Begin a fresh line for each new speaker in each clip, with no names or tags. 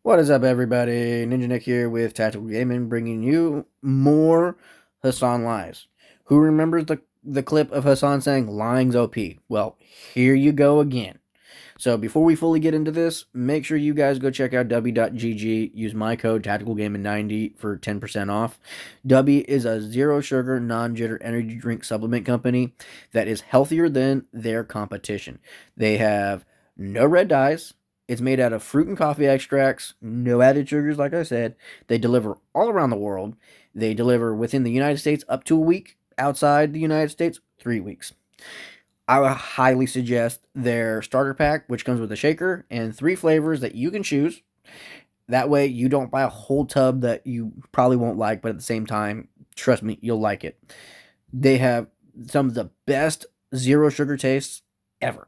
What is up, everybody? Ninja Nick here with Tactical Gaming, bringing you more Hassan lies. Who remembers the clip of Hassan saying "lying's OP"? Well, here you go again. So before we fully get into this, make sure you guys go check out w.gg. Use my code TacticalGaming90 for 10% off. W is a zero sugar, non-jitter energy drink supplement company that is healthier than their competition. They have no red dyes. It's made out of fruit and coffee extracts, no added sugars, like I said. They deliver all around the world. They deliver within the United States up to a week, outside the United States, 3 weeks. I would highly suggest their starter pack, which comes with a shaker and 3 flavors that you can choose. That way, you don't buy a whole tub that you probably won't like, but at the same time, trust me, you'll like it. They have some of the best zero sugar tastes ever.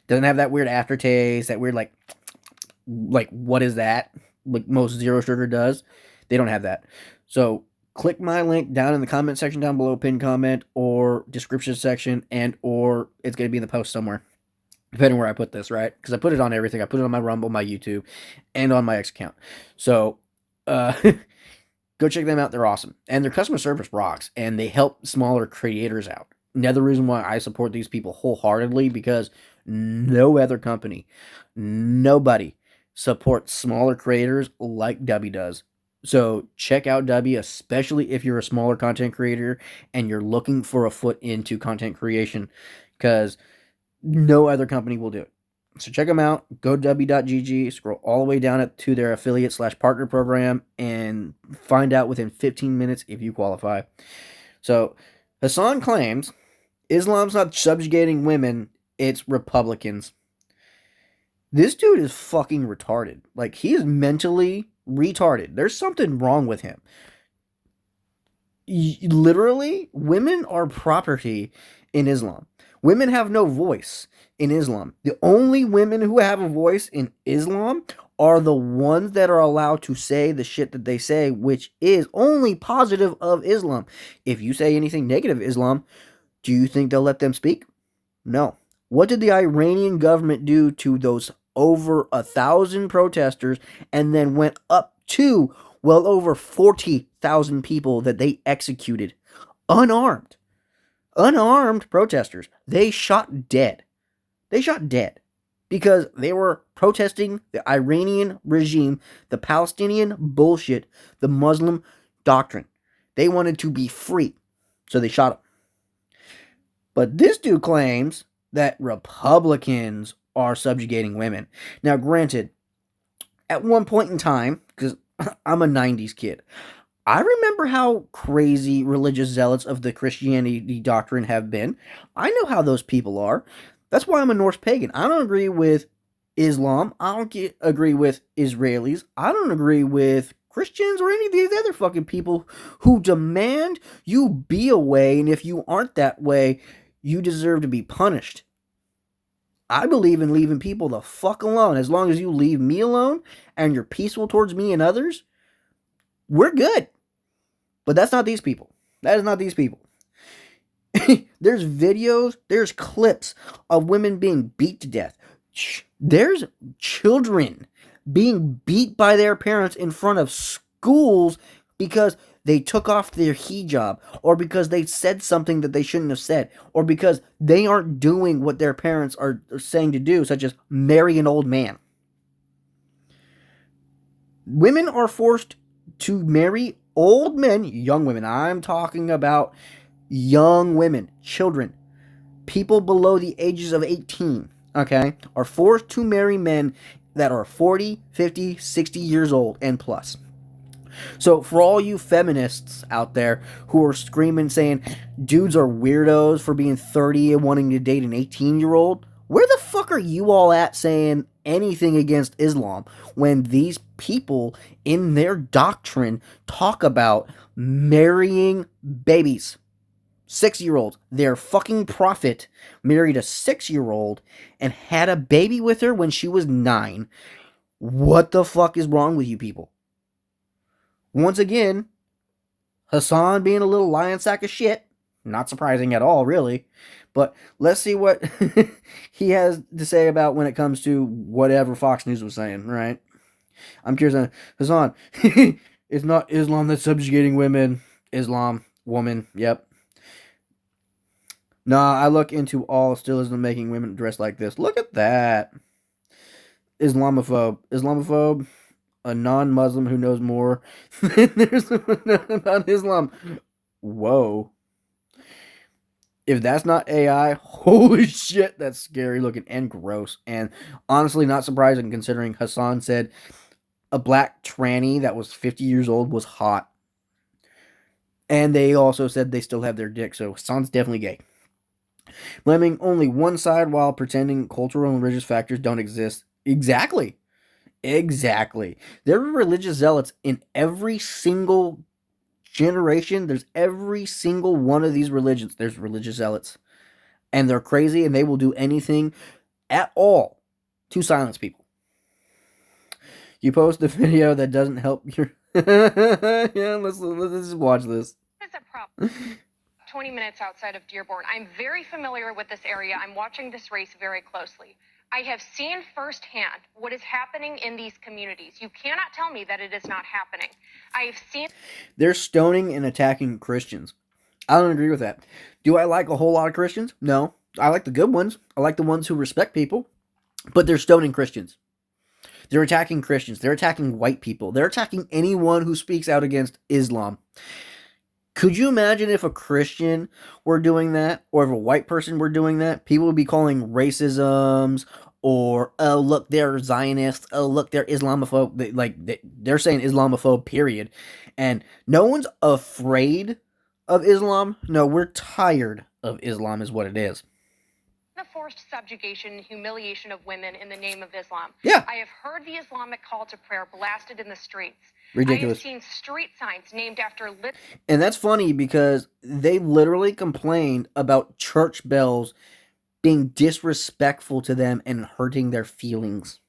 Doesn't have that weird aftertaste, that weird like what is that? Like most zero sugar does. They don't have that. So click my link down in the comment section down below, pinned comment or description section, and or it's going to be in the post somewhere, depending where I put this, right? Because I put it on everything. I put it on my Rumble, my YouTube, and on my X account. So go check them out. They're awesome. And their customer service rocks, and they help smaller creators out. Another reason why I support these people wholeheartedly, because no other company, nobody supports smaller creators like W does. So check out W, especially if you're a smaller content creator and you're looking for a foot into content creation, because no other company will do it. So check them out. Go to w.gg, scroll all the way down to their affiliate/partner program, and find out within 15 minutes if you qualify. So Hassan claims Islam's not subjugating women, it's Republicans. This dude is fucking retarded. Like, he is mentally retarded. There's something wrong with him. Literally, women are property in Islam. Women have no voice in Islam. The only women who have a voice in Islam are the ones that are allowed to say the shit that they say, which is only positive of Islam. If you say anything negative of Islam, do you think they'll let them speak? No. What did the Iranian government do to those over 1,000 protesters, and then went up to well over 40,000 people that they executed unarmed? Unarmed protesters. They shot dead. They shot dead because they were protesting the Iranian regime, the Palestinian bullshit, the Muslim doctrine. They wanted to be free, so they shot them. But this dude claims that Republicans are subjugating women. Now, granted, at one point in time, because I'm a 90s kid, I remember how crazy religious zealots of the Christianity doctrine have been. I know how those people are. That's why I'm a Norse pagan. I don't agree with Islam. I don't agree with Israelis. I don't agree with Christians or any of these other fucking people who demand you be a way, and if you aren't that way, you deserve to be punished. I believe in leaving people the fuck alone. As long as you leave me alone and you're peaceful towards me and others, we're good. But that's not these people. That is not these people. There's videos, there's clips of women being beat to death. There's children being beat by their parents in front of schools because they took off their hijab, or because they said something that they shouldn't have said, or because they aren't doing what their parents are saying to do, such as marry an old man. Women are forced to marry old men, young women. I'm talking about young women, children, people below the ages of 18, okay, are forced to marry men that are 40, 50, 60 years old and plus. So for all you feminists out there who are screaming saying dudes are weirdos for being 30 and wanting to date an 18-year-old, where the fuck are you all at saying anything against Islam when these people in their doctrine talk about marrying babies? 6-year-olds. Their fucking prophet married a 6-year-old and had a baby with her when she was 9. What the fuck is wrong with you people? Once again, Hassan being a little lion sack of shit. Not surprising at all, really. But let's see what he has to say about when it comes to whatever Fox News was saying, right? I'm curious on Hassan. It's not Islam that's subjugating women. Islam, woman. Yep. Nah, I look into all stilism making women dress like this. Look at that. Islamophobe. Islamophobe. A non-Muslim who knows more than there's about Islam. Whoa. If that's not AI, holy shit, that's scary looking and gross. And honestly, not surprising considering Hassan said a black tranny that was 50 years old was hot. And they also said they still have their dick, so Hassan's definitely gay. Blaming only one side while pretending cultural and religious factors don't exist. Exactly. Exactly. There are religious zealots in every single generation. There's every single one of these religions. There's religious zealots. And they're crazy and they will do anything at all to silence people. You post a video that doesn't help your. Yeah, let's just watch this.
It's a problem. 20 minutes outside of Dearborn. I'm very familiar with this area. I'm watching this race very closely. I have seen firsthand what is happening in these communities. You cannot tell me that it is not happening. I have seen.
They're stoning and attacking Christians. I don't agree with that. Do I like a whole lot of Christians? No. I like the good ones. I like the ones who respect people. But they're stoning Christians. They're attacking Christians. They're attacking white people. They're attacking anyone who speaks out against Islam. Could you imagine if a Christian were doing that, or if a white person were doing that? People would be calling racisms, or oh look, they're Zionists. Oh look, they're Islamophobe. They're saying Islamophobe. Period. And no one's afraid of Islam. No, we're tired of Islam, is what it is.
The forced subjugation and humiliation of women in the name of Islam.
Yeah.
I have heard the Islamic call to prayer blasted in the streets.
Ridiculous.
I have seen street signs named after.
And that's funny because they literally complained about church bells being disrespectful to them and hurting their feelings.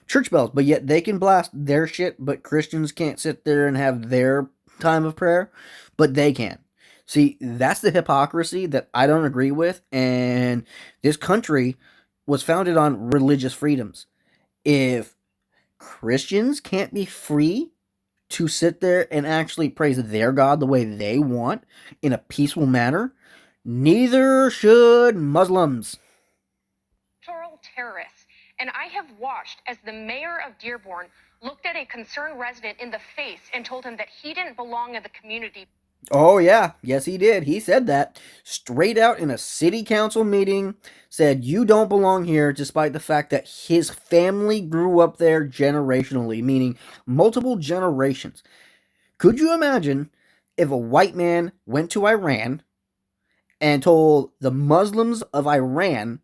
Church bells, but yet they can blast their shit, but Christians can't sit there and have their time of prayer, but they can. See, that's the hypocrisy that I don't agree with, and this country was founded on religious freedoms. If Christians can't be free to sit there and actually praise their God the way they want in a peaceful manner, neither should Muslims.
Terrorists. And I have watched as the mayor of Dearborn looked at a concerned resident in the face and told him that he didn't belong in the community.
Oh, yeah. Yes, he did. He said that straight out in a city council meeting. Said, you don't belong here, despite the fact that his family grew up there generationally, meaning multiple generations. Could you imagine if a white man went to Iran and told the Muslims of Iran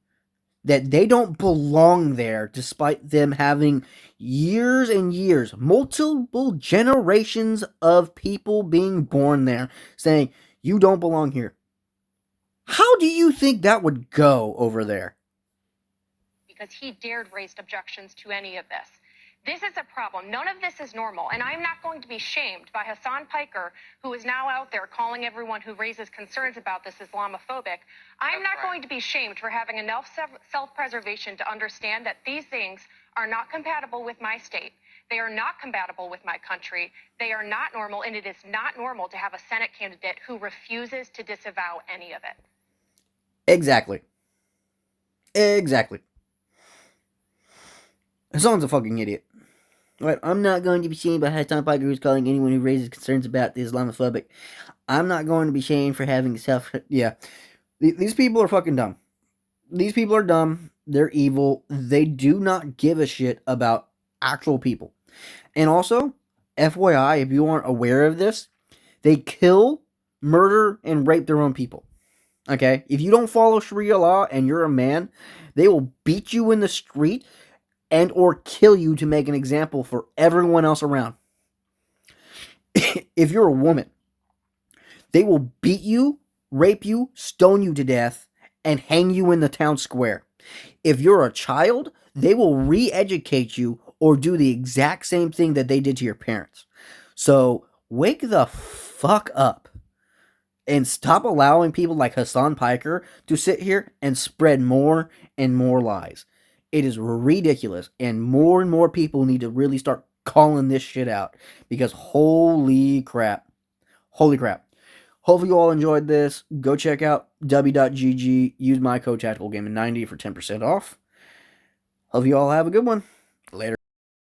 that they don't belong there, despite them having years and years, multiple generations of people being born there, saying, you don't belong here? How do you think that would go over there?
Because he dared raise objections to any of this. This is a problem. None of this is normal. And I'm not going to be shamed by Hassan Piker, who is now out there calling everyone who raises concerns about this Islamophobic. I'm not going to be shamed for having enough self-preservation to understand that these things are not compatible with my state. They are not compatible with my country. They are not normal, and it is not normal to have a Senate candidate who refuses to disavow any of it.
Exactly. Exactly. Hassan's a fucking idiot. Right, I'm not going to be shamed by Hassan Piker, who's calling anyone who raises concerns about the Islamophobic. I'm not going to be shamed for having self. Yeah. These people are fucking dumb. These people are dumb. They're evil. They do not give a shit about actual people. And also, FYI, if you aren't aware of this, they kill, murder, and rape their own people. Okay? If you don't follow Sharia law and you're a man, they will beat you in the street and or kill you to make an example for everyone else around. If you're a woman, they will beat you, rape you, stone you to death, and hang you in the town square. If you're a child, they will re-educate you or do the exact same thing that they did to your parents. So wake the fuck up and stop allowing people like Hassan Piker to sit here and spread more and more lies. It is ridiculous, and more people need to really start calling this shit out because holy crap. Holy crap. Hopefully you all enjoyed this. Go check out w.gg. Use my code TacticalGaming90 for 10% off. Hope you all have a good one. Later.